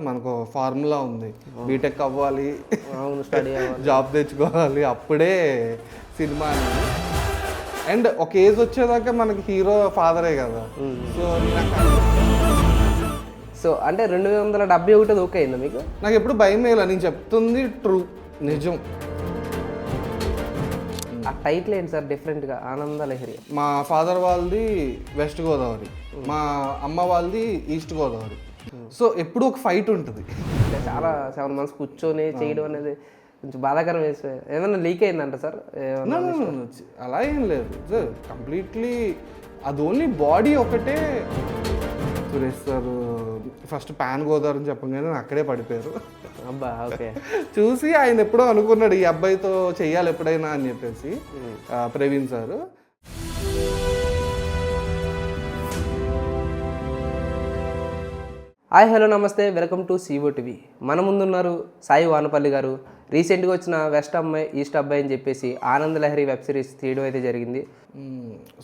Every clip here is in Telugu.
మనకు ఫార్ములా ఉంది, బీటెక్ అవ్వాలి, అవును, స్టడీ అవ్వాలి, జాబ్ తెచ్చుకోవాలి, అప్పుడే సినిమా అనేది. అండ్ ఒక ఏజ్ వచ్చేదాకా మనకి హీరో ఫాదరే కదా. సో సో అంటే 271 ఓకే అయిందా మీకు? నాకు ఎప్పుడు భయం వేయాల, నేను చెప్తుంది ట్రూ, నిజం. ఆ టైటిల్ ఏంటి సార్ డిఫరెంట్గా? ఆనంద లహరి. మా ఫాదర్ వాళ్ళది వెస్ట్ గోదావరి, మా అమ్మ వాళ్ళది ఈస్ట్ గోదావరి. సో ఎప్పుడు ఒక ఫైట్ ఉంటుంది. అంటే చాలా 7 months కూర్చొని చేయడం అనేది కొంచెం బాధాకరం వేసే. ఏమన్నా లీక్ అయిందంట సార్? అలా ఏం లేదు సార్, కంప్లీట్లీ అది ఓన్లీ బాడీ ఒకటే. Suresh sir first pan Godavari అని చెప్పగానే అక్కడే పడిపోయారు. అబ్బా, ఓకే. చూసి ఆయన ఎప్పుడో అనుకున్నాడు ఈ అబ్బాయితో చెయ్యాలి ఎప్పుడైనా అని చెప్పేసి, ప్రవీణ్ సార్. హాయ్, హలో, నమస్తే, వెల్కమ్ టు సీవో టీవీ. మన ముందున్నారు సాయి వానపల్లి గారు. రీసెంట్గా వచ్చిన వెస్ట్ అమ్మాయి ఈస్ట్ అబ్బాయి అని చెప్పేసి ఆనంద లహరి వెబ్ సిరీస్ తీయడం అయితే జరిగింది.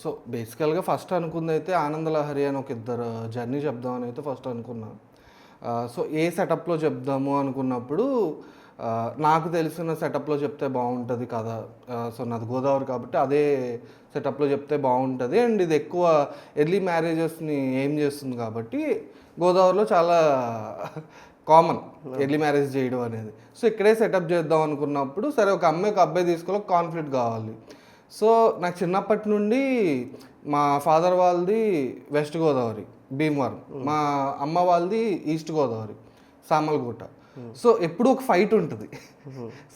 సో బేసికల్గా ఫస్ట్ అనుకుంది అయితే ఆనంద లహరి అని ఒక ఇద్దరు జర్నీ చెప్దామని అయితే ఫస్ట్ అనుకున్నా. సో ఏ సెటప్లో చెప్దాము అనుకున్నప్పుడు నాకు తెలిసిన సెటప్లో చెప్తే బాగుంటుంది కదా. సో నాది గోదావరి కాబట్టి అదే సెటప్లో చెప్తే బాగుంటుంది. అండ్ ఇది ఎక్కువ ఎర్లీ మ్యారేజెస్ని ఏం చేస్తుంది కాబట్టి గోదావరిలో చాలా కామన్ ఎర్లీ మ్యారేజ్ చేయడం అనేది. సో ఇక్కడే సెటప్ చేద్దాం అనుకున్నప్పుడు సరే ఒక అమ్మాయి ఒక అబ్బాయి తీసుకోవాలి, కాన్ఫ్లిక్ట్ కావాలి. సో నాకు చిన్నప్పటి నుండి మా ఫాదర్ వాళ్ళది వెస్ట్ గోదావరి భీమవరం, మా అమ్మ వాళ్ళది ఈస్ట్ గోదావరి సామలకోట. సో ఎప్పుడు ఒక ఫైట్ ఉంటుంది,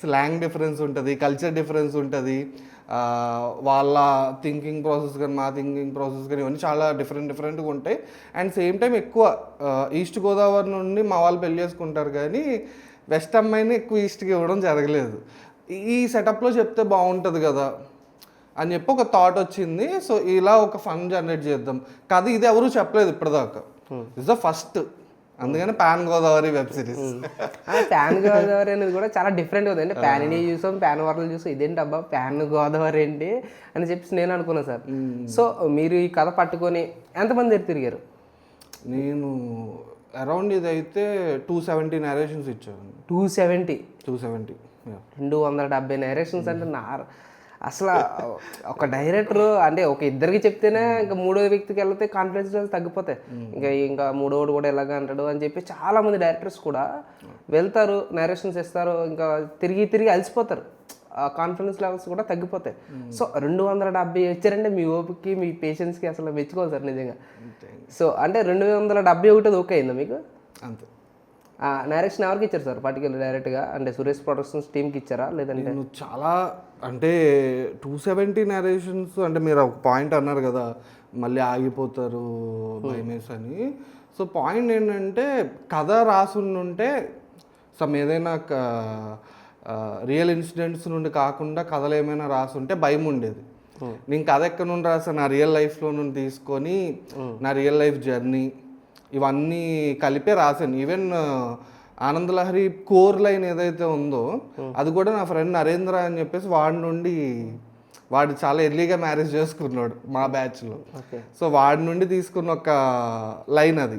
స్లాంగ్ డిఫరెన్స్ ఉంటుంది, కల్చర్ డిఫరెన్స్ ఉంటుంది, వాళ్ళ థింకింగ్ ప్రాసెస్ కానీ మా థింకింగ్ ప్రాసెస్ కానీ ఇవన్నీ చాలా డిఫరెంట్గా ఉంటాయి. అండ్ సేమ్ టైం ఎక్కువ ఈస్ట్ గోదావరి నుండి మా వాళ్ళు పెళ్ళి చేసుకుంటారు కానీ వెస్ట్ అమ్మాయిని ఎక్కువ ఈస్ట్కి ఇవ్వడం జరగలేదు. ఈ సెటప్లో చెప్తే బాగుంటుంది కదా అని చెప్పి ఒక థాట్ వచ్చింది. సో ఇలా ఒక ఫన్ జనరేట్ చేద్దాం కథ, ఇది ఎవరు చెప్పలేదు ఇప్పటిదాకా, ఇట్స్ ద ఫస్ట్. అందుకని pan Godavari web series. Pan Godavari అనేది కూడా చాలా డిఫరెంట్ ఉంది. అంటే పాన్ ఇండియా చూసాం, పాన్ వరల్డ్ చూసాం, ఇదేంటి అబ్బా పాన్ గోదావరి ఏంటి అని చెప్పేసి నేను అనుకున్నా సార్. సో మీరు ఈ కథ పట్టుకొని ఎంతమంది తిరిగారు? నేను అరౌండ్ ఇదైతే 270 నేరేషన్స్ ఇచ్చాను. 270 270 నేరేషన్స్ అంటే అసలు ఒక డైరెక్టర్ అంటే ఒక ఇద్దరికి చెప్తేనే ఇంకా మూడో వ్యక్తికి వెళ్తే కాన్ఫిడెన్స్ లెవెల్స్ తగ్గిపోతాయి. ఇంకా మూడోడు కూడా ఎలాగ అంటాడు అని చెప్పి చాలామంది డైరెక్టర్స్ కూడా వెళ్తారు, నరేషన్స్ ఇస్తారు, ఇంకా తిరిగి అలసిపోతారు, కాన్ఫిడెన్స్ లెవెల్స్ కూడా తగ్గిపోతాయి. సో 270 ఇచ్చారంటే మీ ఓపికకి మీ పేషెన్స్కి అసలు మెచ్చుకోవాలి సార్ నిజంగా. సో అంటే 271 ఓకే అయిందా మీకు? అంతే. నరేషన్ ఎవరికి ఇచ్చారు సార్ పర్టికులర్ డైరెక్ట్గా? అంటే సురేష్ ప్రొడక్షన్స్ టీమ్కి ఇచ్చారా లేదంటే? చాలా అంటే 270 నేరేషన్స్ అంటే మీరు ఒక పాయింట్ అన్నారు కదా మళ్ళీ ఆగిపోతారు భయమేస్ అని. సో పాయింట్ ఏంటంటే కథ రాసుంటే సమ్ ఏదైనా రియల్ ఇన్సిడెంట్స్ నుండి కాకుండా కథలు ఏమైనా రాసుంటే భయం ఉండేది. నేను కథ ఎక్కడ నుండి రాసాను, నా రియల్ లైఫ్లో నుండి తీసుకొని నా రియల్ లైఫ్ జర్నీ ఇవన్నీ కలిపే రాశాను. ఈవెన్ ఆనంద లహరి కోర్ లైన్ ఏదైతే ఉందో అది కూడా నా ఫ్రెండ్ నరేంద్ర అని చెప్పేసి వాడు చాలా ఎర్లీగా మ్యారేజ్ చేసుకున్నాడు మా బ్యాచ్లో. సో వాడి నుండి తీసుకున్న ఒక లైన్ అది.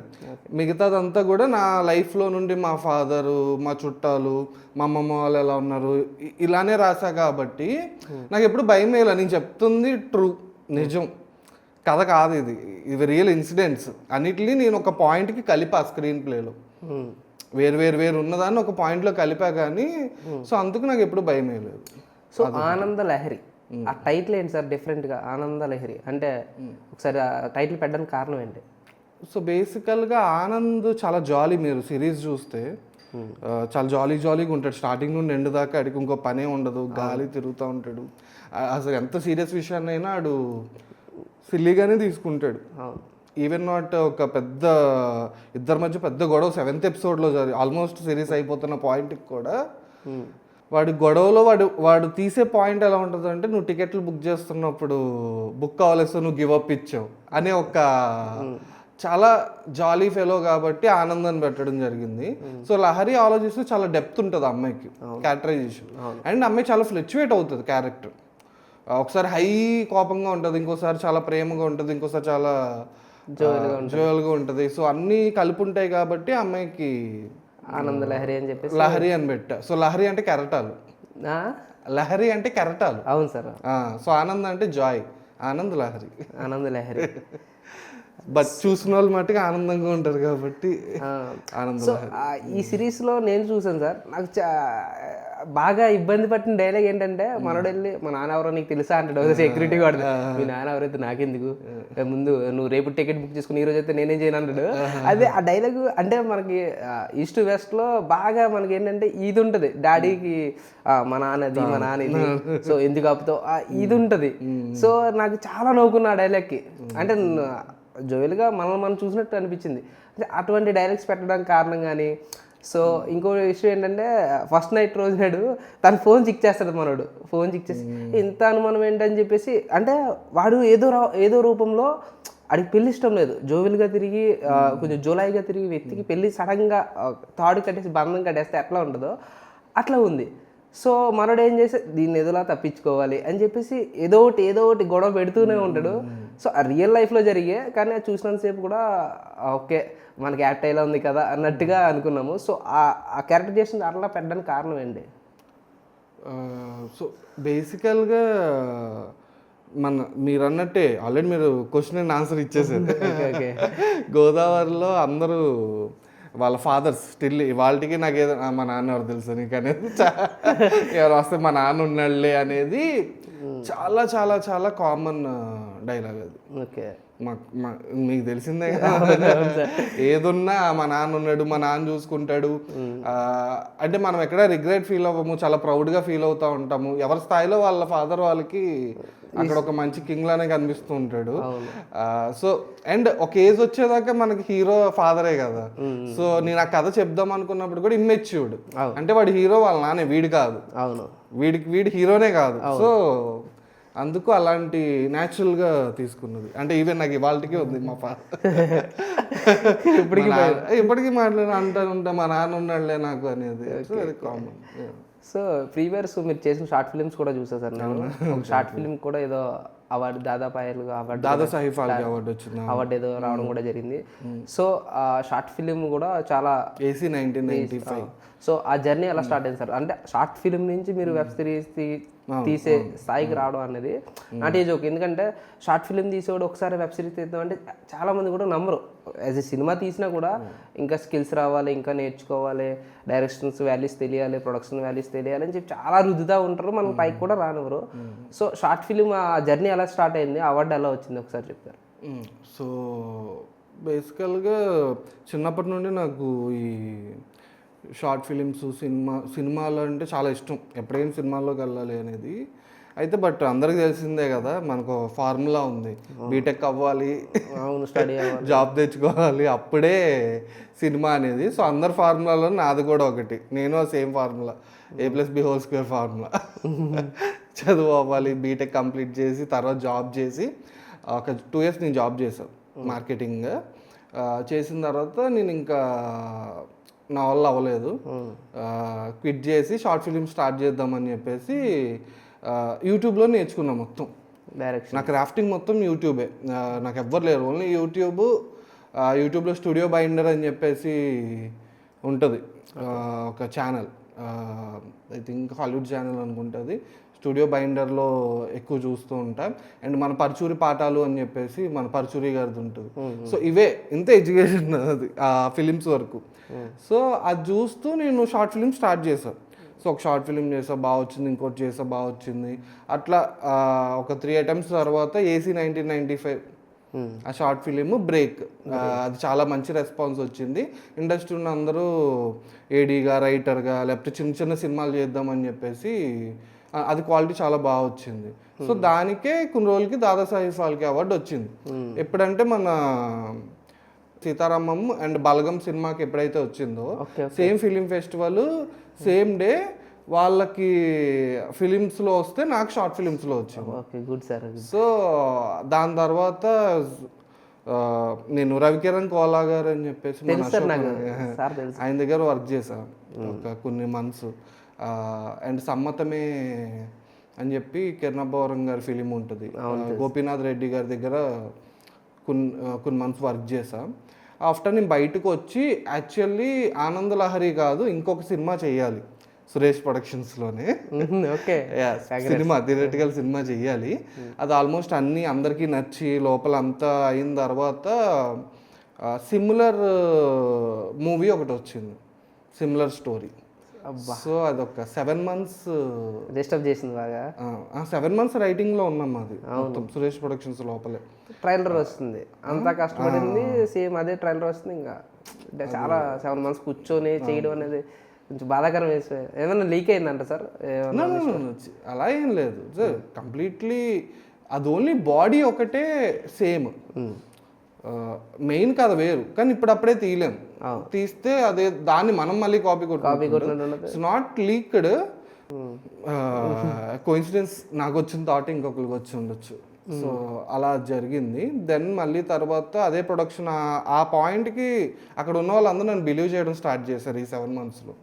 మిగతాదంతా కూడా నా లైఫ్లో నుండి మా ఫాదరు, మా చుట్టాలు, మా అమ్మమ్మ వాళ్ళు ఎలా ఉన్నారు ఇలానే రాసా కాబట్టి నాకు ఎప్పుడు భయం వేయాల, నేను చెప్తుంది ట్రూ, నిజం, కథ కాదు, ఇవి రియల్ ఇన్సిడెంట్స్ అన్నిటినీ నేను ఒక పాయింట్కి కలిపా స్క్రీన్ ప్లేలో. వేరు ఉన్నదాన్ని ఒక పాయింట్లో కలిపా కానీ సో అందుకు నాకు ఎప్పుడు భయం వేయలేదు. సో ఆనంద లహరి ఆ టైటిల్ ఏంటి సార్ డిఫరెంట్గా? ఆనంద లహరి అంటే ఒకసారి ఆ టైటిల్ పెట్టడానికి కారణం ఏంటి? సో బేసికల్గా ఆనంద్ చాలా జాలీ, మీరు సిరీస్ చూస్తే చాలా జాలీగా ఉంటాడు స్టార్టింగ్ నుండి ఎండ్ దాకా. అడిగి ఇంకో పనే ఉండదు, గాలి తిరుగుతూ ఉంటాడు. అసలు ఎంత సీరియస్ విషయాన్నైనా ఆడు సిల్లీగానే తీసుకుంటాడు. ఈవెన్ నాట్ ఒక పెద్ద ఇద్దరి మధ్య పెద్ద గొడవ 7th ఎపిసోడ్లో ఆల్మోస్ట్ సిరీస్ అయిపోతున్న పాయింట్కి కూడా వాడి గొడవలో వాడు తీసే పాయింట్ ఎలా ఉంటుంది అంటే, నువ్వు టికెట్లు బుక్ చేస్తున్నప్పుడు బుక్ కావాలేస్తే నువ్వు గివ్ అప్ ఇచ్చావు అనే ఒక చాలా జాలీ ఫెలో కాబట్టి ఆనందాన్ని పెట్టడం జరిగింది. సో లహరి ఆలోచిస్తే చాలా డెప్త్ ఉంటుంది అమ్మాయికి క్యారెక్టరైజేషన్. అండ్ అమ్మాయి చాలా ఫ్లక్చువేట్ అవుతుంది క్యారెక్టర్. ఒకసారి హై కోపంగా ఉంటుంది, ఇంకోసారి చాలా ప్రేమగా ఉంటుంది, ఇంకోసారి చాలా జోయల్గా ఉంటుంది. సో అన్నీ కలిపి ఉంటాయి కాబట్టి అమ్మాయికి ఆనంద లహరి అని చెప్పేసి లహరి అని పెట్టా. సో లహరి అంటే కెరటాలు, ఆ? లహరి అంటే కెరటాలు. అవును సార్, సో ఆనంద్ అంటే జాయ్, ఆనంద్ లహరి. ఆనంద లహరి. బట్ చూసిన వాళ్ళు మట్టుగా ఆనందంగా ఉంటారు కాబట్టి ఆనంద్ సో లహరి. ఈ సిరీస్లో నేను చూసాను సార్, నాకు బాగా ఇబ్బంది పట్టిన డైలాగ్ ఏంటంటే మనోడు వెళ్ళి మా నాన్న ఎవరో నీకు తెలుసా అంటాడు సెక్యూరిటీ వాడు. మీ నాన్న ఎవరైతే నాకెందుకు, ముందు నువ్వు రేపు టికెట్ బుక్ చేసుకుని ఈ రోజు అయితే నేనేం చేయను అంటాడు. అదే ఆ డైలాగ్ అంటే మనకి ఈస్ట్ వెస్ట్లో బాగా మనకి ఏంటంటే ఇది ఉంటుంది, డాడీకి మా నాన్నది మా నాన్న ఇది, సో ఎందుకు ఆపుతావు ఇది ఉంటుంది. సో నాకు చాలా నవ్వుకున్నా ఆ డైలాగ్కి. అంటే జోయల్గా మనల్ని మనం చూసినట్టు అనిపించింది. అటువంటి డైలాగ్స్ పెట్టడానికి కారణం కానీ. సో ఇంకో విషయం ఏంటంటే ఫస్ట్ నైట్ రోజు నాడు తన ఫోన్ చెక్ చేస్తాడు మనోడు, ఫోన్ చెక్ చేసి ఇంత అనుమానం ఏంటని చెప్పేసి, అంటే వాడు ఏదో రూపంలో అడిగి పెళ్లి ఇష్టం లేదు, జోవిల్గా తిరిగి కొంచెం జోలాయిగా తిరిగి వ్యక్తికి పెళ్లి సడన్గా తాడు కట్టేసి బంధం కట్టేస్తే ఎట్లా ఉంటుందో అట్లా ఉంది. సో మనోడు ఏం చేసి దీన్ని ఏదోలా తప్పించుకోవాలి అని చెప్పేసి ఏదో ఒకటి గొడవ పెడుతూనే ఉంటాడు. సో రియల్ లైఫ్లో జరిగే, కానీ అది చూసినంతసేపు కూడా ఓకే మనకి యాక్ట్ అయ్యేలా ఉంది కదా అన్నట్టుగా అనుకున్నాము. సో ఆ క్యారెక్టరైజేషన్ అట్లా పెట్టడానికి కారణం ఏంటి? సో బేసికల్గా మీరు అన్నట్టే ఆల్రెడీ మీరు క్వశ్చన్ అండ్ ఆన్సర్ ఇచ్చేసారు. ఓకే. గోదావరిలో అందరూ వాళ్ళ ఫాదర్స్ స్టిల్ వాళ్ళకి నాకు ఏదో మా నాన్న ఎవరు తెలుసు నీకు అనేది, ఎవరు వస్తే మా నాన్న ఉన్నాడులే అనేది చాలా చాలా చాలా కామన్ డైలాగ్ అది. ఓకే. మీకు తెలిసిందే కదా, ఏదున్నా మా నాన్న ఉన్నాడు, మా నాన్న చూసుకుంటాడు. అంటే మనం ఎక్కడ రిగ్రెట్ ఫీల్ అవ్వము, చాలా ప్రౌడ్గా ఫీల్ అవుతూ ఉంటాము. ఎవరి స్థాయిలో వాళ్ళ ఫాదర్ వాళ్ళకి అక్కడ ఒక మంచి కింగ్ లానే కనిపిస్తూ ఉంటాడు. సో అండ్ ఒక ఏజ్ వచ్చేదాకా మనకి హీరో ఫాదరే కదా. సో నేను ఆ కథ చెప్దాం అనుకున్నప్పుడు కూడా ఇమ్మెచ్యూర్డ్, అంటే వాడు హీరో వాళ్ళ నాన్నే, వీడు కాదు. అవును, వీడి హీరోనే కాదు. సో అందుకు అలాంటి న్యాచురల్గా తీసుకున్నది. అంటే ఈవెన్ నాకు ఇవాళకి ఉంది మా ఇప్పటికీ అంటా మా నాన్న ఉన్నాడులే నాకు అనేది వెరీ కామన్. సో ప్రీవియస్ మీరు చేసిన షార్ట్ ఫిల్మ్స్ కూడా చూసా సార్ నేను. ఒక షార్ట్ ఫిల్మ్ కూడా ఏదో అవార్డు దాదాసాహెబ్ ఫాల్కే అవార్డు వచ్చింది, అవార్డు ఏదో రావడం కూడా జరిగింది. సో ఆ షార్ట్ ఫిల్మ్ కూడా చాలా AC 1995. సో ఆ జర్నీ ఎలా స్టార్ట్ అయింది సార్? అంటే షార్ట్ ఫిల్మ్ నుంచి మీరు వెబ్ సిరీస్ తీసే స్థాయికి రావడం అనేది నాట్ ఏ జోక్. ఎందుకంటే షార్ట్ ఫిల్మ్ తీసేవాడు ఒకసారి వెబ్ సిరీస్ తీద్దాం అంటే చాలా మంది కూడా నమ్మరు. యాజ్ ఎ సినిమా తీసినా కూడా ఇంకా స్కిల్స్ రావాలి, ఇంకా నేర్చుకోవాలి, డైరెక్షన్స్ వాల్యూస్ తెలియాలి, ప్రొడక్షన్ వాల్యూస్ తెలియాలి అని చెప్పి చాలా రుద్దుతూ ఉంటారు, మనం పైకి కూడా రానివ్వరు. సో షార్ట్ ఫిల్మ్ ఆ జర్నీ ఎలా స్టార్ట్ అయింది, అవార్డు ఎలా వచ్చింది ఒకసారి చెప్తారు? సో బేసికల్గా చిన్నప్పటి నుండి నాకు ఈ షార్ట్ ఫిలిమ్స్ సినిమాలు అంటే చాలా ఇష్టం, ఎప్పుడైనా సినిమాల్లోకి వెళ్ళాలి అనేది. అయితే బట్ అందరికి తెలిసిందే కదా, మనకు ఫార్ములా ఉంది, బీటెక్ అవ్వాలి, స్టడీ అవ్వాలి, జాబ్ తెచ్చుకోవాలి, అప్పుడే సినిమా అనేది. సో అందరి ఫార్ములాలో నాది కూడా ఒకటి, నేను సేమ్ ఫార్ములా, A+B² ఫార్ములా. చదువు అవ్వాలి, బీటెక్ కంప్లీట్ చేసి తర్వాత జాబ్ చేసి ఒక 2 years నేను జాబ్ చేశాను మార్కెటింగ్. చేసిన తర్వాత నేను ఇంకా నా వల్ల అవ్వలేదు, క్విట్ చేసి షార్ట్ ఫిలిం స్టార్ట్ చేద్దామని చెప్పేసి యూట్యూబ్లో నేర్చుకున్నా మొత్తం. డైరెక్షన్ నా క్రాఫ్టింగ్ మొత్తం యూట్యూబే, నాకు ఎవ్వరు లేరు, ఓన్లీ యూట్యూబ్లో స్టూడియో బైండర్ అని చెప్పేసి ఉంటుంది ఒక channel, I think Hollywood channel అనుకుంటుంది. స్టూడియో బైండర్లో ఎక్కువ చూస్తూ ఉంటాం. అండ్ మన పరుచూరి పాఠాలు అని చెప్పేసి మన పరుచూరి గారిది ఉంటుంది. సో ఇవే ఇంత ఎడ్యుకేషన్ అది ఆ ఫిలిమ్స్ వరకు. సో అది చూస్తూ నేను షార్ట్ ఫిలిం స్టార్ట్ చేశాను. సో ఒక షార్ట్ ఫిలిం చేసా, బాగా వచ్చింది, ఇంకోటి చేసా, బాగా వచ్చింది. అట్లా ఒక 3 attempts తర్వాత AC 1995 ఆ షార్ట్ ఫిలిం బ్రేక్, అది చాలా మంచి రెస్పాన్స్ వచ్చింది. ఇండస్ట్రీ ఉన్న అందరూ ఏడీగా, రైటర్గా, లేకపోతే చిన్న చిన్న సినిమాలు చేద్దామని చెప్పేసి అది క్వాలిటీ చాలా బాగా వచ్చింది. సో దానికే కొన్ని రోజులకి దాదాసాహెబ్ ఫాల్కే అవార్డు వచ్చింది. ఎప్పుడంటే మన సీతారామం అండ్ బలగం సినిమాకి ఎప్పుడైతే వచ్చిందో same film festival same day వాళ్ళకి ఫిలిమ్స్లో వస్తే నాకు షార్ట్ ఫిలిమ్స్లో వచ్చింది. సో దాని తర్వాత నేను రవికిరణ్ కోలా గారు అని చెప్పేసి ఆయన దగ్గర వర్క్ చేశాను ఒక కొన్ని మంత్స్. అండ్ సమ్మతమే అని చెప్పి కిరణబోరం గారి ఫిలిం ఉంటుంది, గోపీనాథ్ రెడ్డి గారి దగ్గర కొన్ని మంత్స్ వర్క్ చేసాం. ఆఫ్టర్ నేను బయటకు వచ్చి యాక్చువల్లీ ఆనంద లహరి కాదు ఇంకొక సినిమా చేయాలి సురేష్ ప్రొడక్షన్స్లోనే. ఓకే. సినిమా థియేటికల్ సినిమా చెయ్యాలి. అది ఆల్మోస్ట్ అన్నీ అందరికీ నచ్చి లోపల అంతా అయిన తర్వాత సిమిలర్ మూవీ ఒకటి వచ్చింది, సిమిలర్ స్టోరీ. సో అదొక 7 months డిస్టర్బ్ చేసింది బాగా. 7 months రైటింగ్లో ఉన్నాం అది మొత్తం సురేష్ ప్రొడక్షన్స్ లోపలే. ట్రైలర్ వస్తుంది, అంతా కష్టపడింది సేమ్ అదే ట్రైలర్ వస్తుంది. ఇంకా చాలా 7 months కూర్చొని చేయడం అనేది కొంచెం బాధాకరం వేసి ఏమైనా లీక్ అయిందంట సార్? అలా ఏం లేదు, కంప్లీట్లీ అది ఓన్లీ బాడీ ఒకటే సేమ్, మెయిన్ కథ వేరు. కానీ ఇప్పుడు అప్పుడే తీయలేం, తీస్తే అదే దాన్ని మనం మళ్ళీ కాపీ కొట్టుకుంటాం. ఇట్స్ నాట్ లీక్డ్, కోఇన్సిడెన్స్ నాకు వచ్చిన థాట్ ఇంకొకరికి వచ్చి ఉండొచ్చు. సో అలా జరిగింది. దెన్ మళ్ళీ తర్వాత అదే ప్రొడక్షన్ ఆ పాయింట్కి అక్కడ ఉన్న వాళ్ళందరూ నన్ను బిలీవ్ చేయడం స్టార్ట్ చేశారు ఈ 7 monthsలో.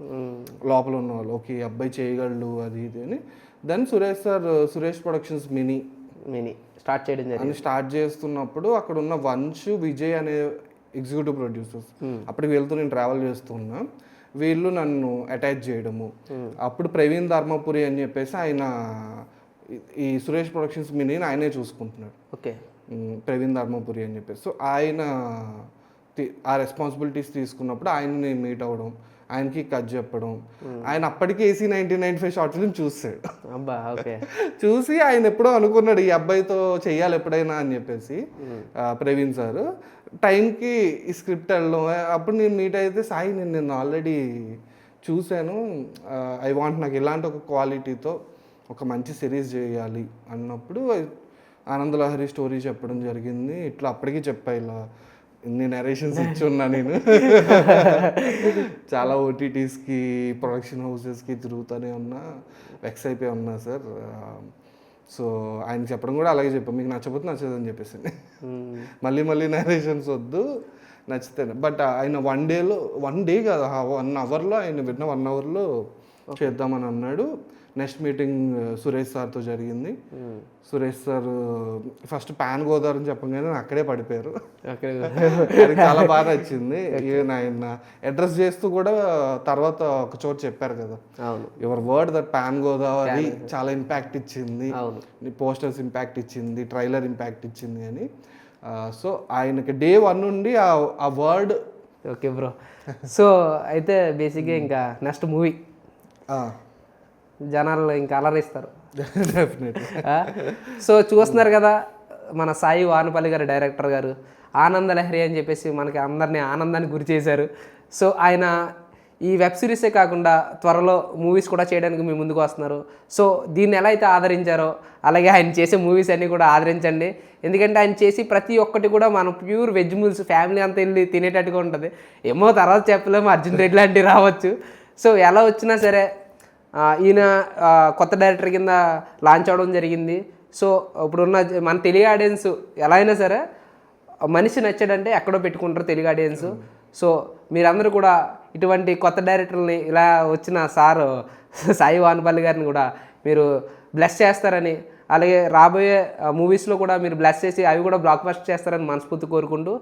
లోపల ఉన్న వాళ్ళు ఓకే ఈ అబ్బాయి చేయగలడు అది ఇది అని. Then Suresh productions mini start చేయడం జరిగింది. స్టార్ట్ చేస్తున్నప్పుడు అక్కడ ఉన్న వంశ్, విజయ్ అనే ఎగ్జిక్యూటివ్ ప్రొడ్యూసర్స్, అప్పటికి వెళ్తూ నేను ట్రావెల్ చేస్తున్నా, వీళ్ళు నన్ను అటాచ్ చేయడము. అప్పుడు ప్రవీణ్ ధర్మపురి అని చెప్పేసి ఆయన ఈ సురేష్ ప్రొడక్షన్స్ మినీని ఆయనే చూసుకుంటున్నాడు. ఓకే, ప్రవీణ్ ధర్మపురి అని చెప్పేసి. సో ఆయన ఆ రెస్పాన్సిబిలిటీస్ తీసుకున్నప్పుడు ఆయన్ని మీట్ అవ్వడం, ఆయనకి కట్ చెప్పడం. ఆయన అప్పటికి AC 1995 షార్ట్ ఫిల్మ్ చూసాడు. చూసి ఆయన ఎప్పుడో అనుకున్నాడు ఈ అబ్బాయితో చెయ్యాలి ఎప్పుడైనా అని చెప్పేసి. ప్రవీణ్ సార్ టైంకి ఈ స్క్రిప్ట్ వెళ్ళడం. అప్పుడు నేను మీట్ అయితే సాయి నేను ఆల్రెడీ చూశాను, ఐ వాంట్ నాకు ఇలాంటి ఒక క్వాలిటీతో ఒక మంచి సిరీస్ చేయాలి అన్నప్పుడు ఆనంద లహరి స్టోరీ చెప్పడం జరిగింది. ఇట్లా అప్పటికి చెప్పా, ఇలా ఇన్ని నరేషన్స్ ఇచ్చి ఉన్నా నేను, చాలా OTTsకి ప్రొడక్షన్ హౌసెస్కి తిరుగుతూనే ఉన్నా, వెక్స్ అయిపోయి ఉన్నా సార్. సో ఆయన చెప్పడం కూడా అలాగే చెప్పాను, మీకు నచ్చకపోతే నచ్చదని చెప్పేసి మళ్ళీ నరేషన్స్ వద్దు, నచ్చితే. బట్ ఆయన 1 day కాదు 1 hourలో ఆయన విన్న 1 hourలో చేద్దామని అన్నాడు. నెక్స్ట్ మీటింగ్ సురేష్ సార్తో జరిగింది. Suresh sir first pan Godavari అని చెప్పగానే అక్కడే పడిపోయారు. చాలా బాగా నచ్చింది. ఈవెన్ ఆయన అడ్రస్ చేస్తూ కూడా తర్వాత ఒక చోట చెప్పారు కదా, your word that pan Godavari చాలా ఇంపాక్ట్ ఇచ్చింది, పోస్టర్స్ ఇంపాక్ట్ ఇచ్చింది, ట్రైలర్ ఇంపాక్ట్ ఇచ్చింది అని. సో ఆయనకి day 1 నుండి ఆ వర్డ్. ఓకే బ్రో, సో అయితే బేసిక్గా ఇంకా నెక్స్ట్ మూవీ జనాలు ఇంకా అలరిస్తారు డెఫినెట్లీ. సో చూస్తున్నారు కదా, మన సాయి వానపల్లి గారు డైరెక్టర్ గారు ఆనంద లహరి అని చెప్పేసి మనకి అందరినీ ఆనందానికి గురి చేశారు. సో ఆయన ఈ వెబ్ సిరీసే కాకుండా త్వరలో మూవీస్ కూడా చేయడానికి మీ ముందుకు వస్తున్నారు. సో దీన్ని ఎలా అయితే ఆదరించారో అలాగే ఆయన చేసే మూవీస్ అన్నీ కూడా ఆదరించండి. ఎందుకంటే ఆయన చేసి ప్రతి ఒక్కటి కూడా మనం ప్యూర్ వెజ్ మీల్స్ ఫ్యామిలీ అంతా వెళ్ళి తినేటట్టుగా ఉంటుంది. ఏమో తర్వాత చెప్పలేము, అర్జున్ రెడ్డి లాంటివి రావచ్చు. సో ఎలా వచ్చినా సరే ఈయన కొత్త డైరెక్టర్ కింద లాంచ్ అవ్వడం జరిగింది. సో ఇప్పుడున్న మన తెలుగు ఆడియన్స్ ఎలా అయినా సరే మనిషి నచ్చాడంటే ఎక్కడో పెట్టుకుంటారు తెలుగు ఆడియన్స్. సో మీరందరూ కూడా ఇటువంటి కొత్త డైరెక్టర్ని ఇలా వచ్చిన సారు సాయి వానపల్లి గారిని కూడా మీరు బ్లెస్ చేస్తారని, అలాగే రాబోయే మూవీస్లో కూడా మీరు బ్లెస్ చేసి అవి కూడా బ్లాక్ బస్టర్ చేస్తారని మనస్ఫూర్తి కోరుకుంటూ